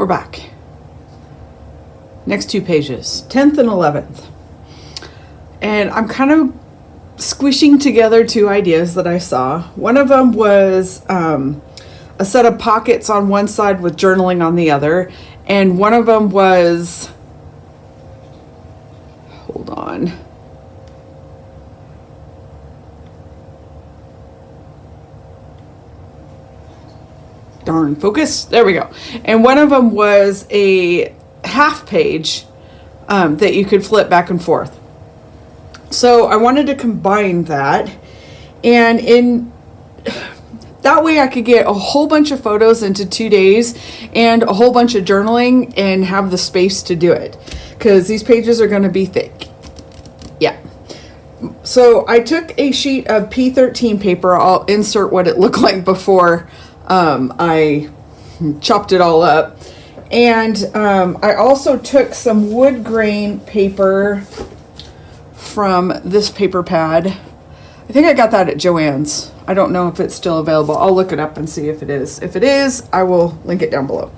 we're back. Next 2 pages, 10th and 11th. And I'm kind of squishing together 2 ideas that I saw. One of them was a set of pockets on one side with journaling on the other. And one of them was, hold on. Darn, focus. There we go. And one of them was a half page that you could flip back and forth. So I wanted to combine that, and in that way I could get a whole bunch of photos into 2 days and a whole bunch of journaling and have the space to do it, because these pages are going to be thick. Yeah. So I took a sheet of P13 paper. I'll insert what it looked like before I chopped it all up. And I also took some wood grain paper from this paper pad. I think I got that at Joann's. I don't know if it's still available. I'll look it up and see if it is. If it is, I will link it down below.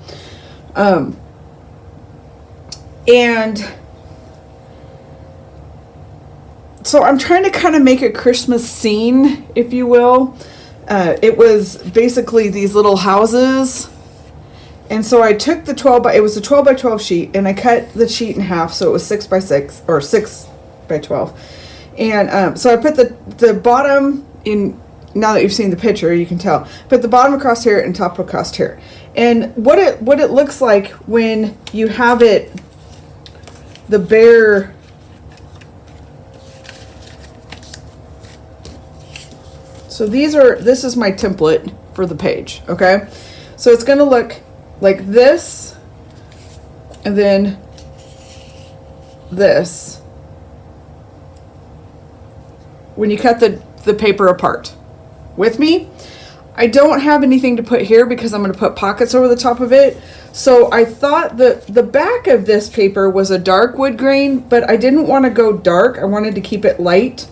And so I'm trying to kind of make a Christmas scene, if you will. It was basically these little houses. And so I took the it was a 12 by 12 sheet, and I cut the sheet in half, so it was 6 by 6 or 6 by 12. And so I put the bottom in. Now that you've seen the picture, you can tell. Put the bottom across here and top across here. And what it looks like when you have it, the bare. So this is my template for the page, okay? So it's going to look like this, and then this, when you cut the paper apart. With me? I don't have anything to put here because I'm going to put pockets over the top of it. So I thought the back of this paper was a dark wood grain, but I didn't want to go dark. I wanted to keep it light.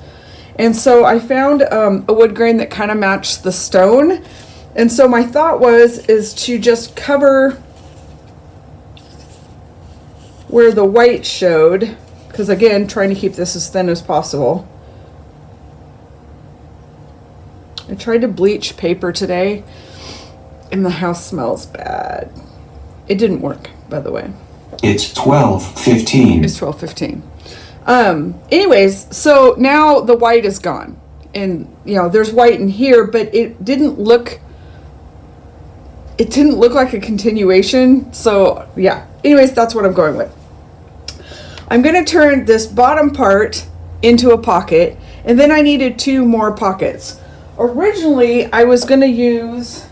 And so I found a wood grain that kind of matched the stone. And so my thought is to just cover where the white showed, because again, trying to keep this as thin as possible. I tried to bleach paper today, and the house smells bad. It didn't work, by the way. It's 12:15. It's 12:15. Anyways, so now the white is gone. And, you know, there's white in here, but it didn't look like a continuation. So, yeah. Anyways, that's what I'm going with. I'm going to turn this bottom part into a pocket, and then I needed 2 more pockets. Originally, I was going to use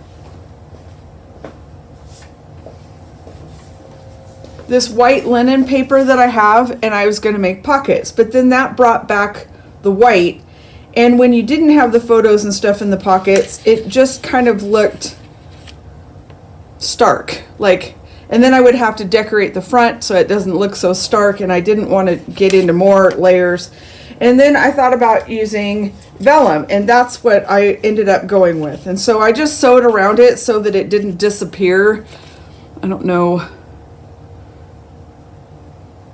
this white linen paper that I have, and I was going to make pockets, but then that brought back the white, and when you didn't have the photos and stuff in the pockets, it just kind of looked stark, like, and then I would have to decorate the front so it doesn't look so stark, and I didn't want to get into more layers. And then I thought about using vellum, and that's what I ended up going with. And so I just sewed around it so that it didn't disappear. I don't know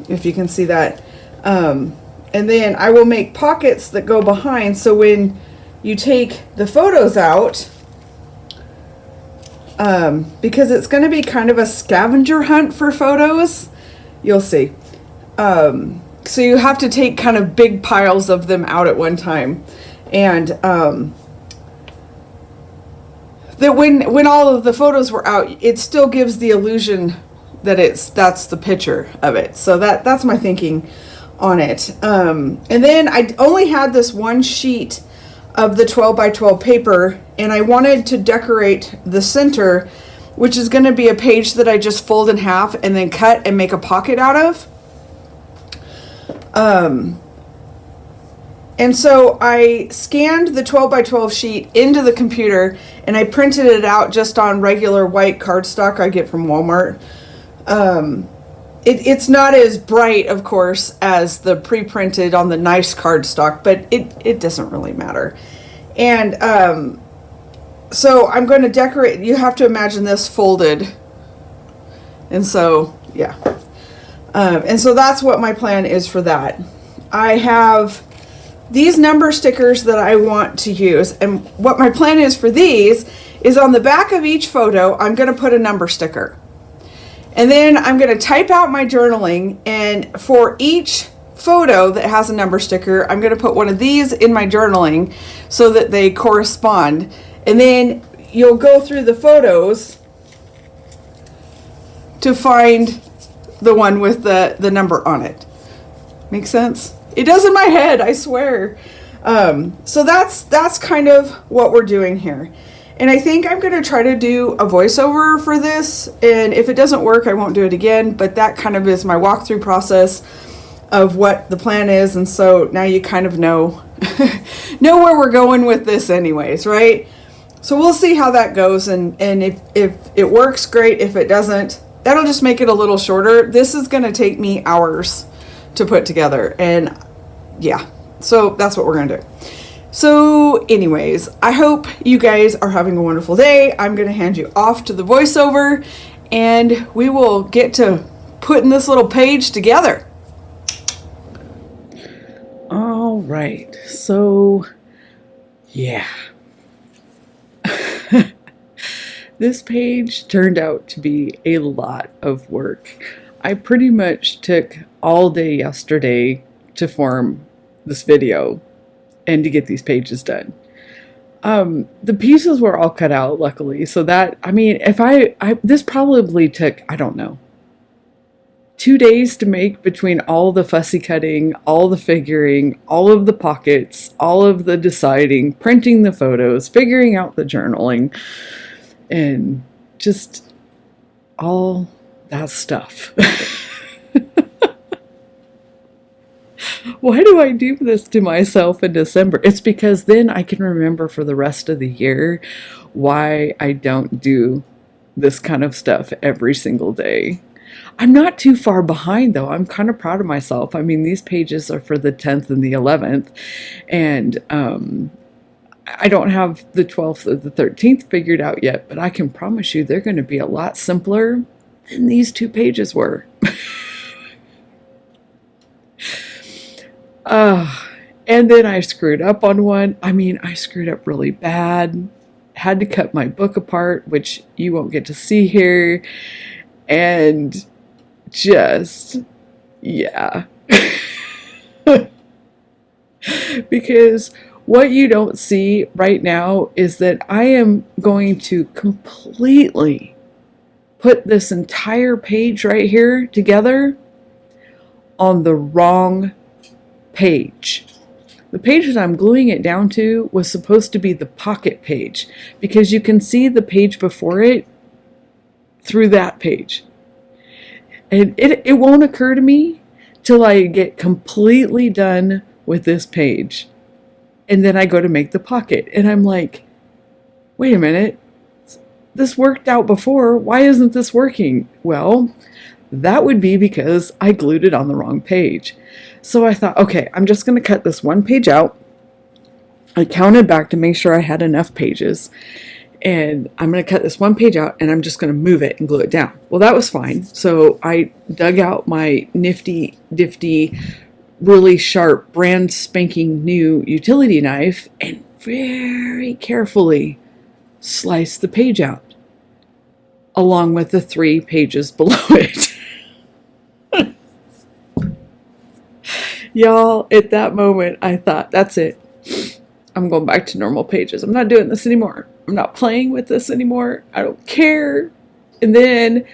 if you can see that. And then I will make pockets that go behind, so when you take the photos out, because it's going to be kind of a scavenger hunt for photos, you'll see. So you have to take kind of big piles of them out at one time. And that when all of the photos were out, it still gives the illusion that that's the picture of it. So that's my thinking on it. And then I only had this one sheet of the 12 by 12 paper, and I wanted to decorate the center, which is going to be a page that I just fold in half and then cut and make a pocket out of. And so I scanned the 12 by 12 sheet into the computer, and I printed it out just on regular white cardstock I get from Walmart. It's not as bright, of course, as the pre-printed on the nice cardstock, but it doesn't really matter. And so I'm going to decorate. You have to imagine this folded And so, yeah. And so that's what my plan is for that. I have these number stickers that I want to use. And what my plan is for these is on the back of each photo, I'm going to put a number sticker. And then I'm going to type out my journaling. And for each photo that has a number sticker, I'm going to put one of these in my journaling so that they correspond. And then you'll go through the photos to find the one with the number on it. Make sense? It does in my head, I swear. So that's kind of what we're doing here. And I think I'm going to try to do a voiceover for this. And if it doesn't work, I won't do it again. But that kind of is my walkthrough process of what the plan is. And so now you kind of know, know where we're going with this anyways, right? So we'll see how that goes. And if it works, great. If it doesn't, that'll just make it a little shorter. This is going to take me hours to put together. And yeah, so that's what we're going to do. So anyways, I hope you guys are having a wonderful day. I'm going to hand you off to the voiceover and we will get to putting this little page together. All right. So yeah. This page turned out to be a lot of work. I pretty much took all day yesterday to form this video and to get these pages done. The pieces were all cut out, luckily, so that, I mean, if this probably took, I don't know, 2 days to make between all the fussy cutting, all the figuring, all of the pockets, all of the deciding, printing the photos, figuring out the journaling, and just all that stuff. Why do I do this to myself in December? It's because then I can remember for the rest of the year why I don't do this kind of stuff every single day. I'm not too far behind though. I'm kind of proud of myself. I mean, these pages are for the 10th and the 11th, and I don't have the 12th or the 13th figured out yet, but I can promise you they're going to be a lot simpler than these 2 pages were. And then I screwed up on one. I mean, I screwed up really bad. Had to cut my book apart, which you won't get to see here. And just, yeah. Because what you don't see right now is that I am going to completely put this entire page right here together on the wrong page. The page that I'm gluing it down to was supposed to be the pocket page, because you can see the page before it through that page. And it won't occur to me till I get completely done with this page. And then I go to make the pocket. And I'm like, wait a minute. This worked out before. Why isn't this working? Well, that would be because I glued it on the wrong page. So I thought, okay, I'm just going to cut this one page out. I counted back to make sure I had enough pages. And I'm going to cut this one page out and I'm just going to move it and glue it down. Well, that was fine. So I dug out my nifty, really sharp, brand spanking new utility knife and very carefully sliced the page out along with the 3 pages below it. Y'all, at that moment, I thought, that's it. I'm going back to normal pages. I'm not doing this anymore. I'm not playing with this anymore. I don't care. And then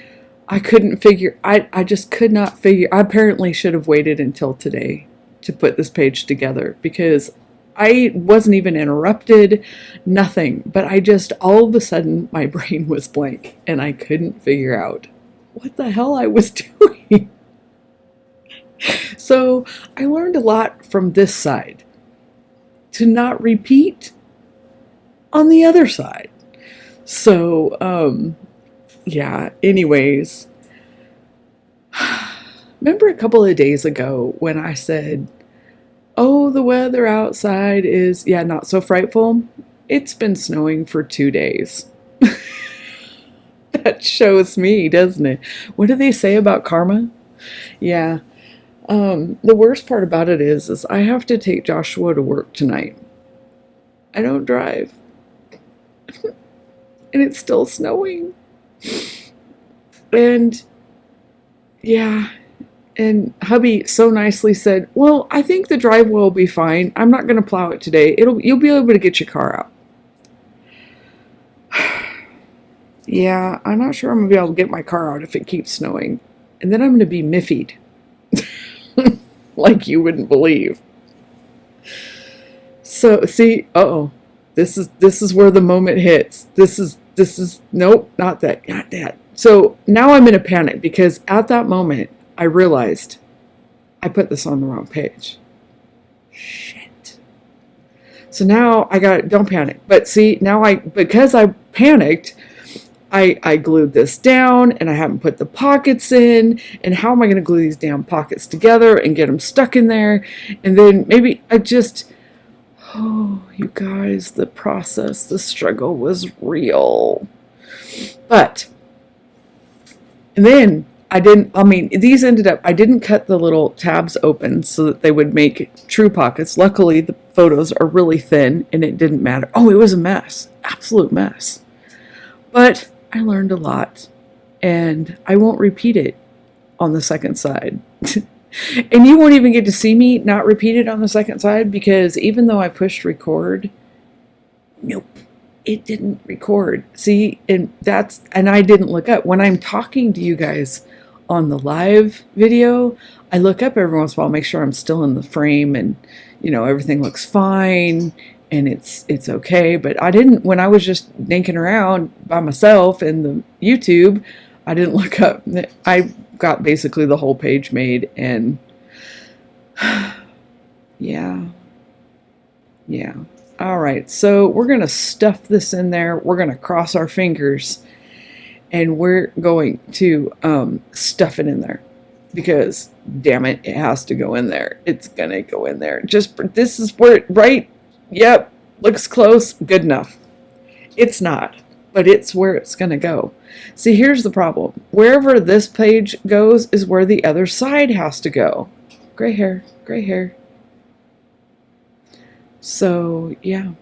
I couldn't figure, I just could not figure, I apparently should have waited until today to put this page together, because I wasn't even interrupted, nothing. But I just, all of a sudden, my brain was blank and I couldn't figure out what the hell I was doing. So I learned a lot from this side to not repeat on the other side. So, yeah, anyways, remember a couple of days ago when I said, oh, the weather outside is, yeah, not so frightful. It's been snowing for 2 days. That shows me, doesn't it? What do they say about karma? Yeah. The worst part about it is I have to take Joshua to work tonight. I don't drive. And it's still snowing. And yeah, and hubby so nicely said, well, I think the driveway will be fine. I'm not going to plow it today. You'll be able to get your car out. Yeah, I'm not sure I'm going to be able to get my car out if it keeps snowing. And then I'm going to be miffied. Like you wouldn't believe. So, see, this is where the moment hits. This is, nope, not that. So now I'm in a panic because at that moment, I realized I put this on the wrong page. Shit. So now don't panic. But see, now because I panicked, I glued this down and I haven't put the pockets in. And how am I going to glue these damn pockets together and get them stuck in there? And then maybe you guys, the process, the struggle was real. And then I didn't cut the little tabs open so that they would make true pockets. Luckily, the photos are really thin and it didn't matter. Oh, it was a mess. Absolute mess. But I learned a lot and I won't repeat it on the second side. And you won't even get to see me not repeat it on the second side because even though I pushed record, nope, it didn't record. See, and I didn't look up. When I'm talking to you guys on the live video, I look up every once in a while, make sure I'm still in the frame and, everything looks fine and it's okay. But I didn't, when I was just dinking around by myself in the YouTube, I didn't look up. I got basically the whole page made and yeah. All right, so we're going to stuff this in there. We're going to cross our fingers and we're going to stuff it in there because, damn it, it has to go in there. It's going to go in there. This is where, right? Yep, looks close, good enough. It's not, but it's where it's going to go. See, here's the problem. Wherever this page goes is where the other side has to go. Gray hair. So, yeah.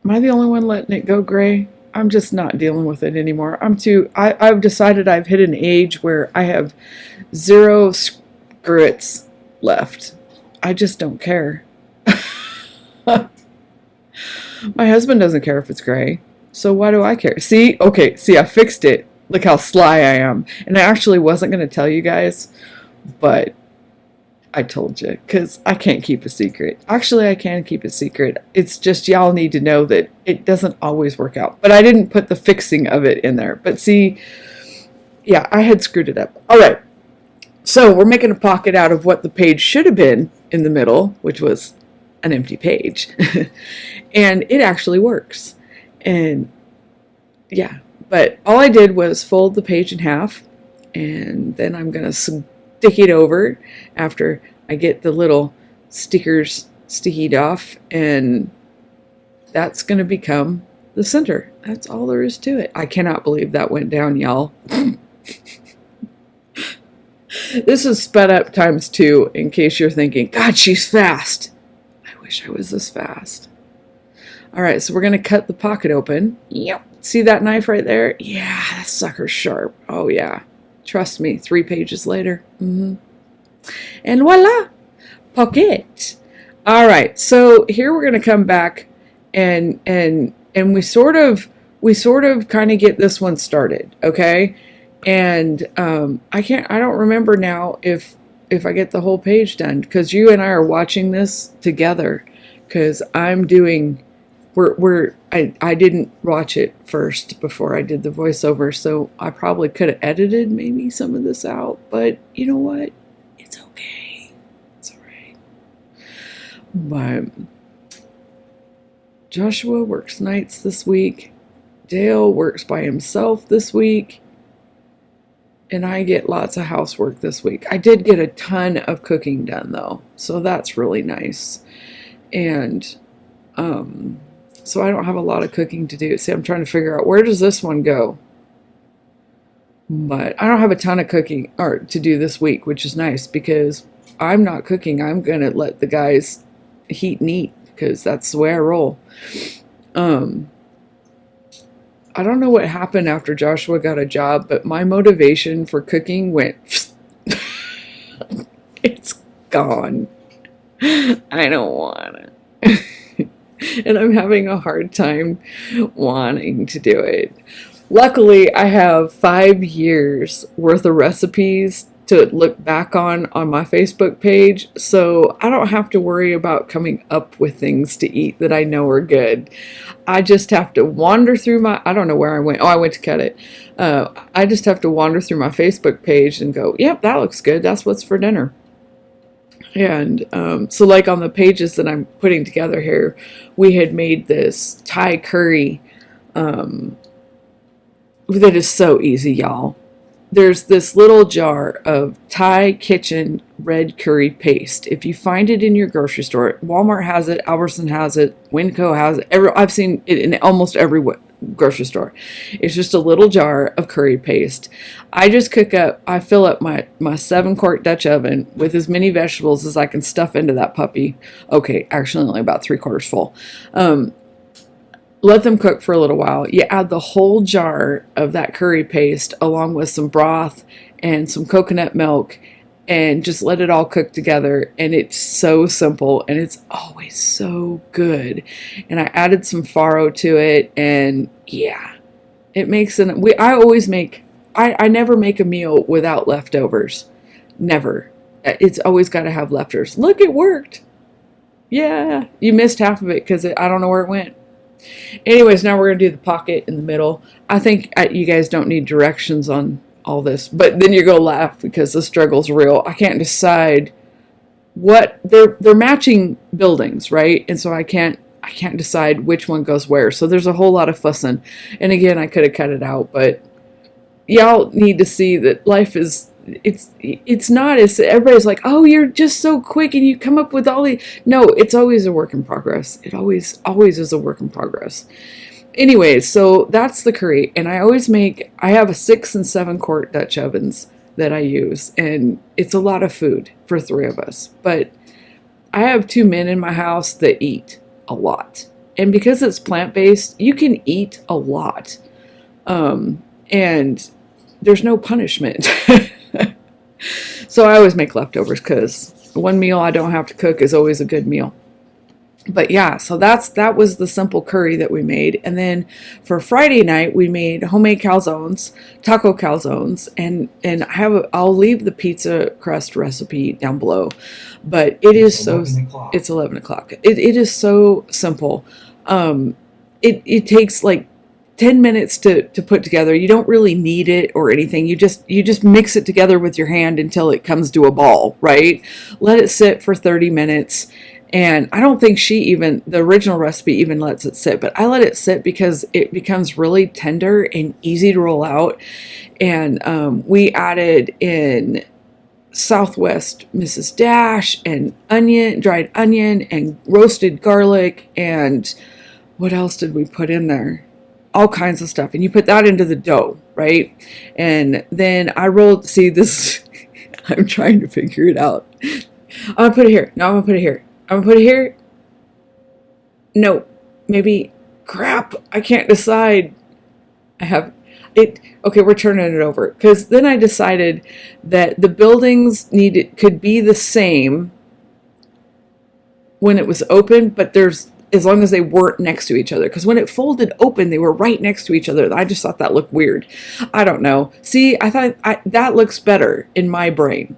Am I the only one letting it go gray? I'm just not dealing with it anymore. I've decided I've hit an age where I have 0 screw-its left. I just don't care. My husband doesn't care if it's gray. So why do I care? See, I fixed it. Look how sly I am. And I actually wasn't going to tell you guys, but I told you because I can't keep a secret. Actually, I can keep a secret. It's just y'all need to know that it doesn't always work out. But I didn't put the fixing of it in there. But see, yeah, I had screwed it up. All right. So we're making a pocket out of what the page should have been in the middle, which was an empty page. And it actually works. And yeah, but all I did was fold the page in half and then I'm going to stick it over after I get the little stickers stickied off and that's going to become the center. That's all there is to it. I cannot believe that went down, y'all. This is sped up ×2 in case you're thinking, God, she's fast. I wish I was this fast. All right, so we're going to cut the pocket open. Yep. See that knife right there? Yeah, that sucker's sharp. Oh, yeah. Trust me, 3 pages later. And voila, pocket. All right, so here we're going to come back and we sort of kind of get this one started, okay? And I don't remember now if I get the whole page done because you and I are watching this together because I'm doing. I didn't watch it first before I did the voiceover, so I probably could have edited maybe some of this out, but you know what? It's okay. It's all right. But Joshua works nights this week. Dale works by himself this week. And I get lots of housework this week. I did get a ton of cooking done, though, so that's really nice. And So I don't have a lot of cooking to do. See, I'm trying to figure out, where does this one go? But I don't have a ton of cooking or to do this week, which is nice because I'm not cooking. I'm going to let the guys heat and eat because that's the way I roll. I don't know what happened after Joshua got a job, but my motivation for cooking went, it's gone. I don't want it. And I'm having a hard time wanting to do it. Luckily, I have 5 years worth of recipes to look back on my Facebook page, so I don't have to worry about coming up with things to eat that I know are good. I just have to wander through I don't know where I went. Oh, I went to cut it. I just have to wander through my Facebook page and go, yep, that looks good. That's what's for dinner. And so like on the pages that I'm putting together here, we had made this Thai curry that is so easy, y'all. There's this little jar of Thai kitchen red curry paste. If you find it in your grocery store, Walmart has it, Albertson has it, Winco has it. I've seen it in almost every grocery store. It's just a little jar of curry paste. I fill up my 7-quart Dutch oven with as many vegetables as I can stuff into that puppy. Okay, actually only about 3/4 full. Let them cook for a little while. You add the whole jar of that curry paste along with some broth and some coconut milk and just let it all cook together. And it's so simple and it's always so good. And I added some farro to it, and yeah, it makes I never make a meal without leftovers. Never. It's always got to have leftovers. Look, it worked. Yeah, you missed half of it because I don't know where it went. Anyways, now we're going to do the pocket in the middle. I think you guys don't need directions on all this, but then you're going to laugh because the struggle's real. I can't decide what they're matching buildings, right? And so I can't decide which one goes where. So there's a whole lot of fussing. And again, I could have cut it out, but y'all need to see that life is it's not as everybody's like, oh, you're just so quick and you come up with all the. No, it's always a work in progress. It always is a work in progress. Anyways, so that's the curry, and I have a 6 and 7-quart Dutch ovens that I use, and it's a lot of food for 3 of us, but I have 2 men in my house that eat a lot, and because it's plant-based, you can eat a lot, and there's no punishment. So I always make leftovers because one meal I don't have to cook is always a good meal. But yeah, so that was the simple curry that we made. And then for Friday night, we made homemade calzones, taco calzones, and I'll leave the pizza crust recipe down below. But it's 11 o'clock. It is so simple. It takes like 10 minutes to put together. You don't really knead it or anything. You just mix it together with your hand until it comes to a ball, right? Let it sit for 30 minutes. And I don't think the original recipe even lets it sit, but I let it sit because it becomes really tender and easy to roll out. And we added in Southwest Mrs. Dash and dried onion and roasted garlic. And what else did we put in there? All kinds of stuff. And you put that into the dough, right? And then I rolled, see this, I'm trying to figure it out. I'm going to put it here. No, I'm going to put it here. I'm going to put it here. No, maybe, crap, I can't decide. I have it. Okay, we're turning it over. Because then I decided that the buildings could be the same when it was open, but as long as they weren't next to each other. Because when it folded open, they were right next to each other. I just thought that looked weird. I don't know. See, I thought that looks better in my brain.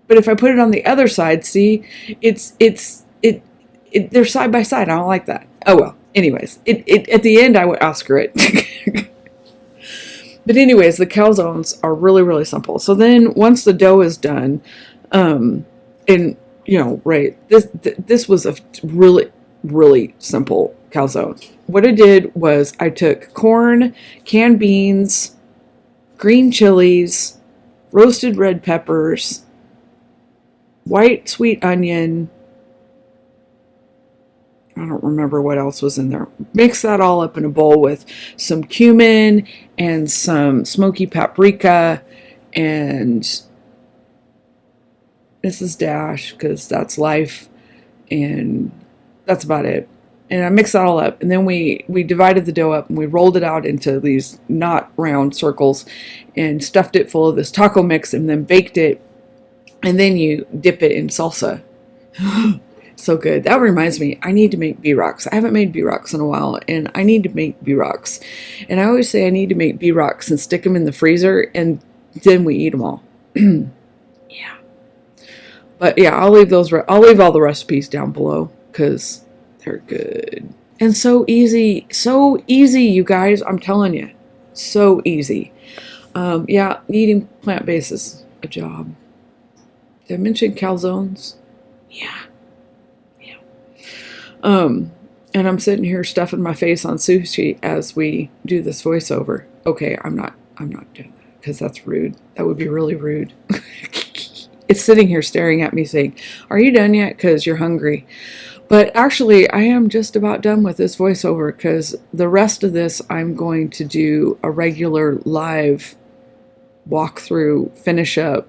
But if I put it on the other side, see, they're side by side. I don't like that. Oh well. Anyways, at the end I would Oscar it. But anyways, the calzones are really, really simple. So then once the dough is done, right, this was a really, really simple calzone. What I did was I took corn, canned beans, green chilies, roasted red peppers, white sweet onion, I don't remember what else was in there. Mix that all up in a bowl with some cumin and some smoky paprika and Mrs. Dash, because that's life, and that's about it. And I mixed that all up, and then we divided the dough up and we rolled it out into these not round circles and stuffed it full of this taco mix and then baked it, and then you dip it in salsa. So good. That reminds me, I need to make B-Rocks. I haven't made B-Rocks in a while, and I need to make B-Rocks. And I always say I need to make B-Rocks and stick them in the freezer, and then we eat them all. Yeah. But yeah, I'll leave all the recipes down below because they're good. And so easy, you guys. I'm telling you, so easy. Yeah, eating plant-based is a job. Did I mention calzones? Yeah. And I'm sitting here stuffing my face on sushi as we do this voiceover. Okay, I'm not doing that because that's rude. That would be really rude. It's sitting here staring at me saying, "Are you done yet? Because you're hungry." But actually, I am just about done with this voiceover because the rest of this I'm going to do a regular live walkthrough, finish up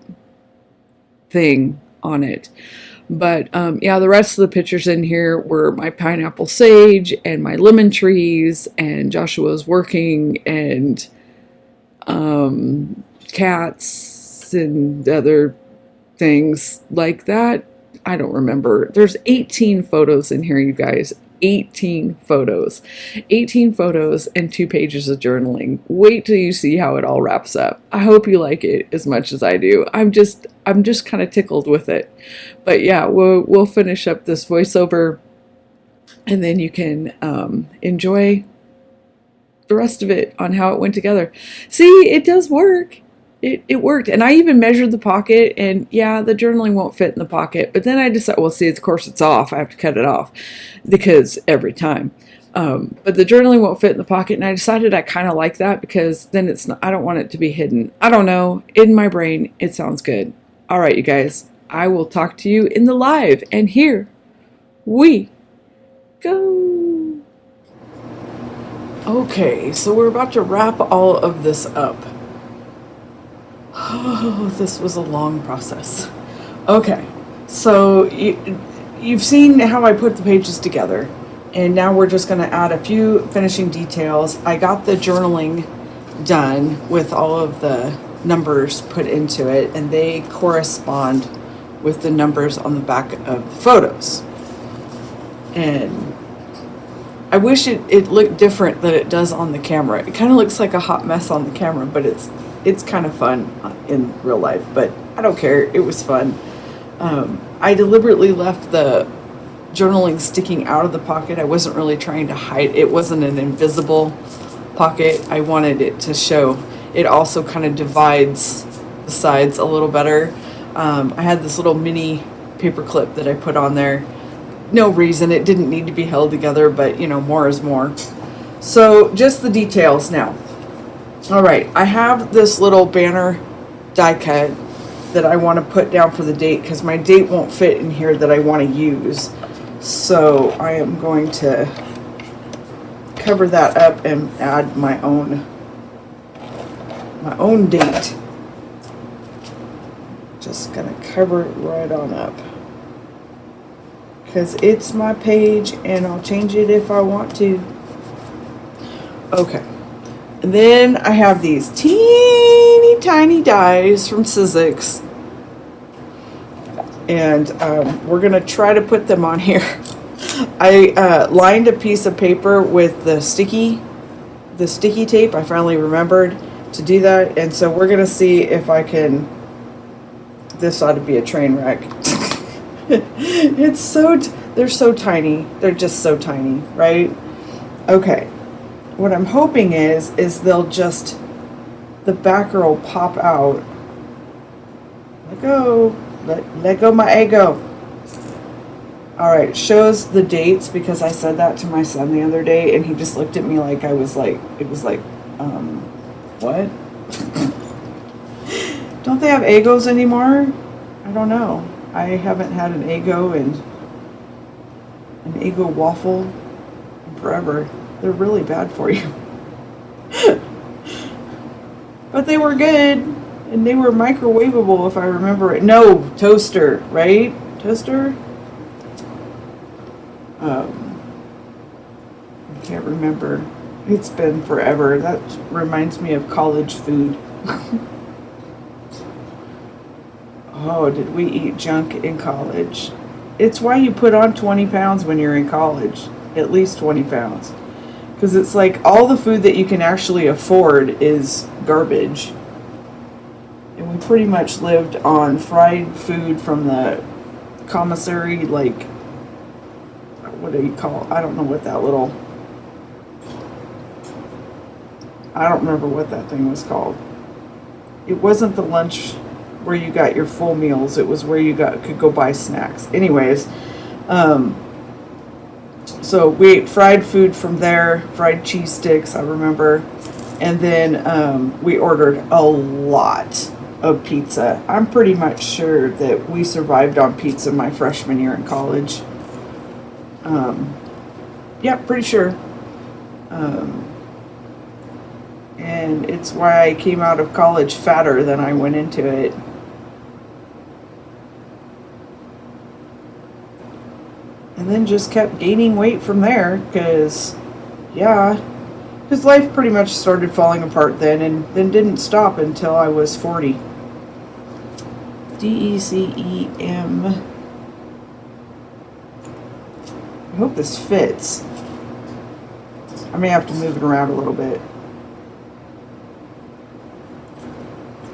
thing on it. But yeah, the rest of the pictures in here were my pineapple sage and my lemon trees and Joshua's working and cats and other things like that. I don't remember. There's 18 photos in here, you guys. 18 photos. 18 photos and 2 pages of journaling. Wait till you see how it all wraps up. I hope you like it as much as I do. I'm just kind of tickled with it. But yeah, we'll finish up this voiceover and then you can enjoy the rest of it on how it went together. See, it does work. It worked. And I even measured the pocket, and yeah, the journaling won't fit in the pocket. But then I decided, well, see, of course it's off. I have to cut it off because every time. But the journaling won't fit in the pocket, and I decided I kind of like that because then it's not, I don't want it to be hidden. I don't know. In my brain, it sounds good. All right, you guys. I will talk to you in the live, and here we go. Okay, so we're about to wrap all of this up. Oh, this was a long process. Okay, so you've seen how I put the pages together, and now we're just going to add a few finishing details. I got the journaling done with all of the numbers put into it, and they correspond with the numbers on the back of the photos. And I wish it looked different than it does on the camera. It kind of looks like a hot mess on the camera, but it's kind of fun in real life, but I don't care. It was fun. I deliberately left the journaling sticking out of the pocket. I wasn't really trying to hide. It wasn't an invisible pocket. I wanted it to show. It also kind of divides the sides a little better. I had this little mini paper clip that I put on there. No reason. It didn't need to be held together, but you know, more is more. So just the details now. All right, I have this little banner die cut that I want to put down for the date because my date won't fit in here that I want to use. So I am going to cover that up and add my own date. Just gonna cover it right on up because it's my page and I'll change it if I want to. Okay. And then I have these teeny tiny dies from Sizzix. And we're going to try to put them on here. I lined a piece of paper with the sticky tape. I finally remembered to do that. And so we're going to see if I can... This ought to be a train wreck. They're so tiny. They're just so tiny, right? Okay. What I'm hoping is they'll just, the backer will pop out. Let go. Let go my ego. All right, shows the dates because I said that to my son the other day and he just looked at me like I was like, it was like, what? Don't they have egos anymore? I don't know. I haven't had an ego in an Eggo waffle forever. They're really bad for you. But they were good, and they were microwavable if I remember it. No, toaster, right? Toaster? I can't remember. It's been forever. That reminds me of college food. Oh, did we eat junk in college? It's why you put on 20 pounds when you're in college. At least 20 pounds. Because it's like all the food that you can actually afford is garbage. And we pretty much lived on fried food from the commissary, like, what do you call it? I don't know what that little... I don't remember what that thing was called. It wasn't the lunch where you got your full meals. It was where you could go buy snacks. Anyways, so we ate fried food from there, fried cheese sticks, I remember. And then we ordered a lot of pizza. I'm pretty much sure that we survived on pizza my freshman year in college. Yeah, pretty sure. And it's why I came out of college fatter than I went into it. And then just kept gaining weight from there, because, yeah, his life pretty much started falling apart then, and then didn't stop until I was 40. DECEM. I hope this fits. I may have to move it around a little bit.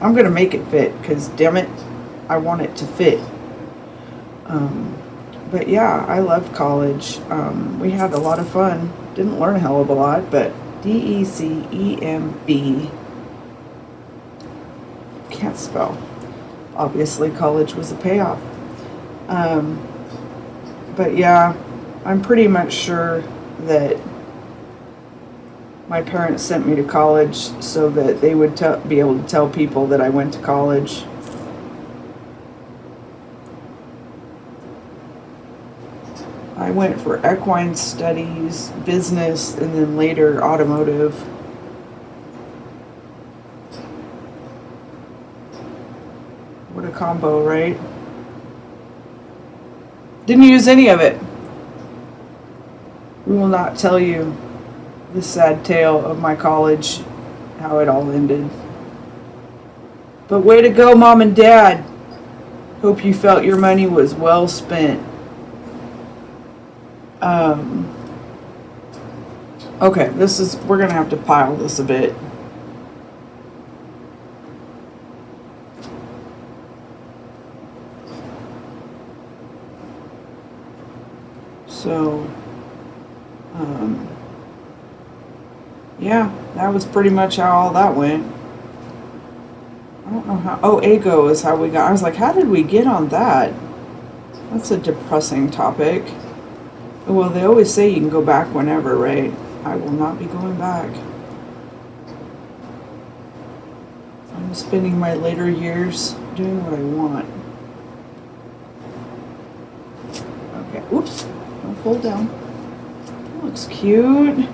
I'm going to make it fit, because, damn it, I want it to fit. But yeah, I loved college. We had a lot of fun. Didn't learn a hell of a lot, but DECEMB. Can't spell. Obviously, college was a payoff. But yeah, I'm pretty much sure that my parents sent me to college so that they would be able to tell people that I went to college. I went for equine studies, business, and then later automotive. What a combo, right? Didn't use any of it. We will not tell you the sad tale of my college, how it all ended. But way to go, Mom and Dad. Hope you felt your money was well spent. Okay, we're gonna have to pile this a bit. So, yeah, that was pretty much how all that went. I don't know how, Eggo is how we got, I was like, how did we get on that? That's a depressing topic. Well, they always say you can go back whenever, right? I will not be going back. I'm spending my later years doing what I want. Okay, oops, don't fold down. That looks cute.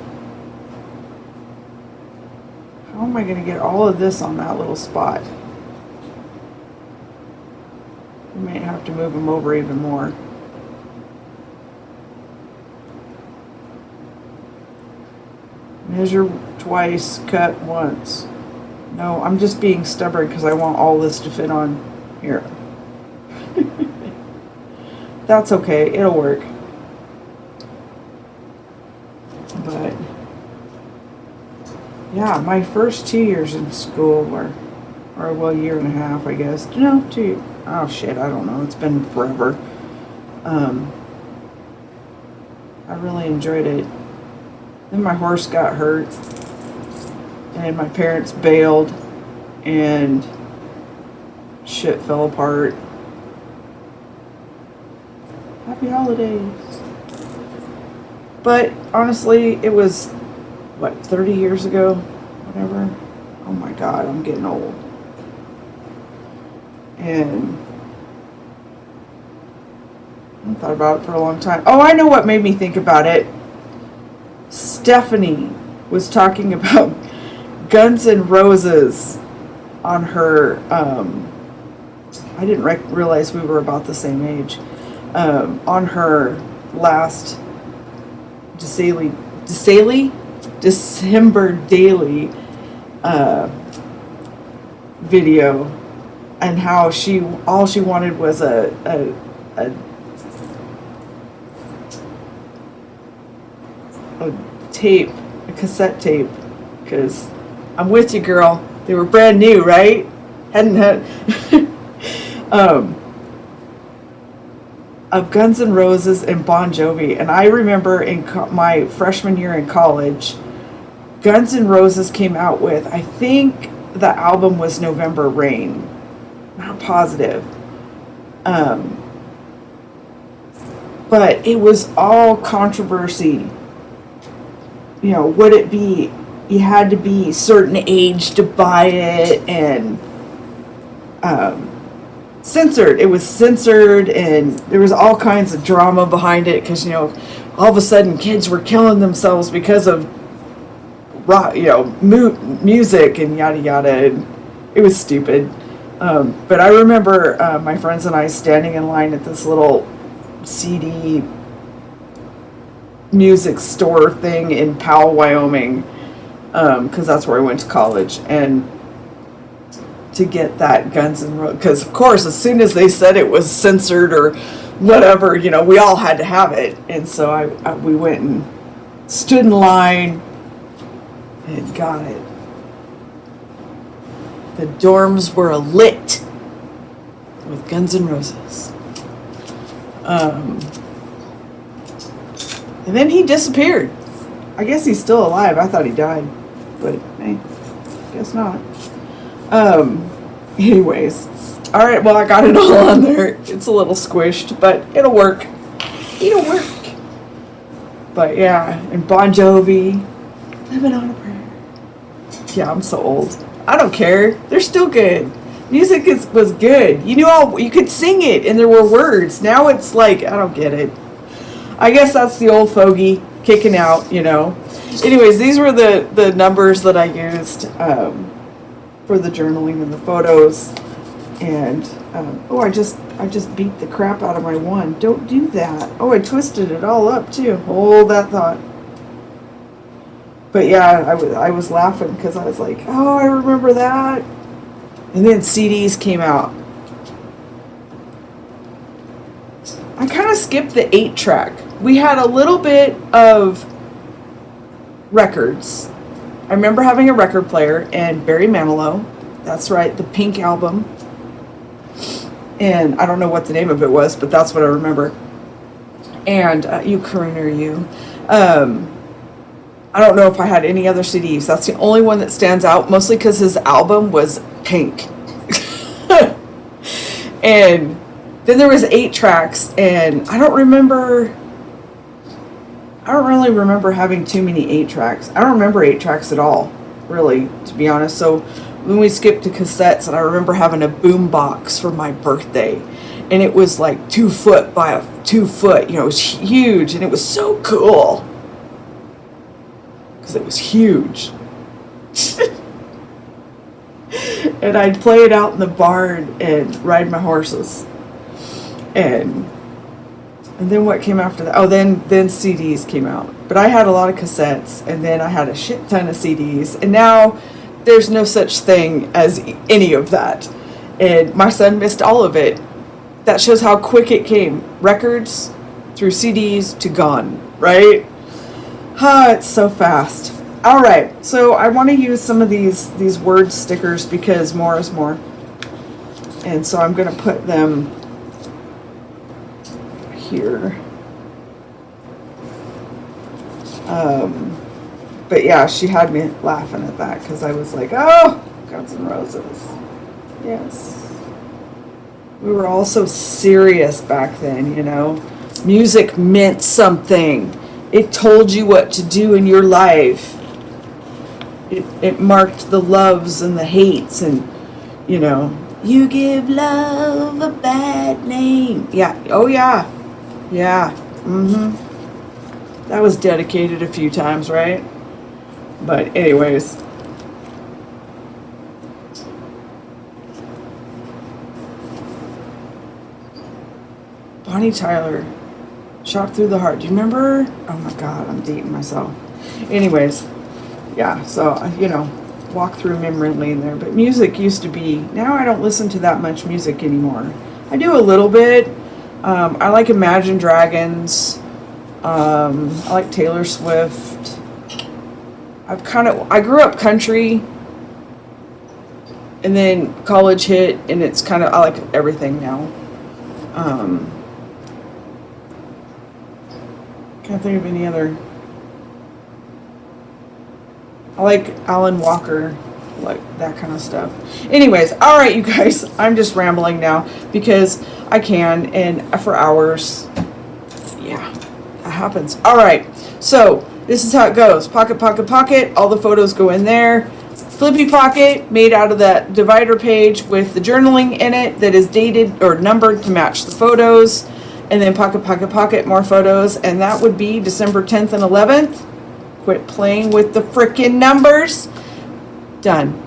How am I going to get all of this on that little spot? I may have to move them over even more. Measure twice, cut once. No, I'm just being stubborn because I want all this to fit on here. That's okay, it'll work. But yeah, my first 2 years in school were, or well, year and a half, I guess. No, 2. Oh shit, I don't know. It's been forever. I really enjoyed it. Then my horse got hurt, and my parents bailed, and shit fell apart. Happy holidays. But honestly, it was, what, 30 years ago? Whatever. Oh my God, I'm getting old. And I thought about it for a long time. Oh, I know what made me think about it. Stephanie was talking about Guns N' Roses on her, I didn't realize we were about the same age, on her last December Daily video, and how all she wanted was a tape, a cassette tape, because I'm with you, girl. They were brand new, right? Hadn't had of Guns N' Roses and Bon Jovi. And I remember in my freshman year in college, Guns N' Roses came out with, I think the album was November Rain. Not positive. But it was all controversy. You know, would it be, you had to be a certain age to buy it, and censored. It was censored, and there was all kinds of drama behind it, because, you know, all of a sudden kids were killing themselves because of rock, you know, music and yada yada. And it was stupid. But I remember my friends and I standing in line at this little CD music store thing in Powell, Wyoming, because that's where I went to college, and to get that Guns N' Roses, because of course as soon as they said it was censored or whatever, you know, we all had to have it. And so we went and stood in line and got it. The dorms were lit with Guns N' Roses. And then he disappeared. I guess he's still alive. I thought he died, but hey, guess not. Anyways, all right. Well, I got it all on there. It's a little squished, but it'll work. It'll work. But yeah, and Bon Jovi, Living on a Prayer. Yeah, I'm so old. I don't care. They're still good. Music was good. You could sing it, and there were words. Now it's like, I don't get it. I guess that's the old fogey kicking out, you know. Anyways, these were the numbers that I used for the journaling and the photos. And I just beat the crap out of my one. Don't do that. Oh, I twisted it all up too. Hold that thought. But yeah, I was laughing because I was like, oh, I remember that. And then CDs came out. I kind of skipped the 8-track. We had a little bit of records. I remember having a record player and Barry Manilow. That's right, the Pink album. And I don't know what the name of it was, but that's what I remember. And you crooner, you. I don't know if I had any other CDs. That's the only one that stands out, mostly because his album was pink. And then there was 8 tracks, and I don't really remember having too many 8 tracks. I don't remember 8 tracks at all, really, to be honest. So when we skipped to cassettes, and I remember having a boom box for my birthday, and it was like 2 foot by 2 foot, you know, it was huge, and it was so cool. Because it was huge. And I'd play it out in the barn and ride my horses. And then what came after that? Oh, then CDs came out. But I had a lot of cassettes, and then I had a shit ton of CDs. And now there's no such thing as any of that. And my son missed all of it. That shows how quick it came. Records through CDs to gone, right? It's so fast. All right, so I want to use some of these word stickers because more is more. And so I'm going to put them here. But yeah, she had me laughing at that because I was like, oh, Guns N' Roses. Yes. We were all so serious back then, you know. Music meant something. It told you what to do in your life. It marked the loves and the hates, and, you know, you give love a bad name. Yeah. Oh, yeah. Yeah. That was dedicated a few times, right? But anyways. Bonnie Tyler, Shot Through the Heart. Do you remember? Oh my God, I'm dating myself. Anyways, yeah, so, walk through memory lane there. But music used to be, now I don't listen to that much music anymore. I do a little bit. I like Imagine Dragons. I like Taylor Swift. I grew up country, and then college hit, and it's kind of, I like everything now. Can't think of any other. I like Alan Walker, like that kind of stuff. Anyways, all right, you guys, I'm just rambling now because I can, and for hours. Yeah, that happens. All right, so this is how it goes. Pocket, pocket, pocket. All the photos go in there. Flippy pocket made out of that divider page with the journaling in it that is dated or numbered to match the photos. And then pocket, pocket, pocket, more photos. And that would be December 10th and 11th. Quit playing with the frickin' numbers. Done.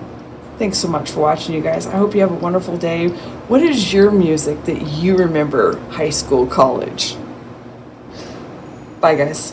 Thanks so much for watching, you guys. I hope you have a wonderful day. What is your music that you remember high school, college? Bye, guys.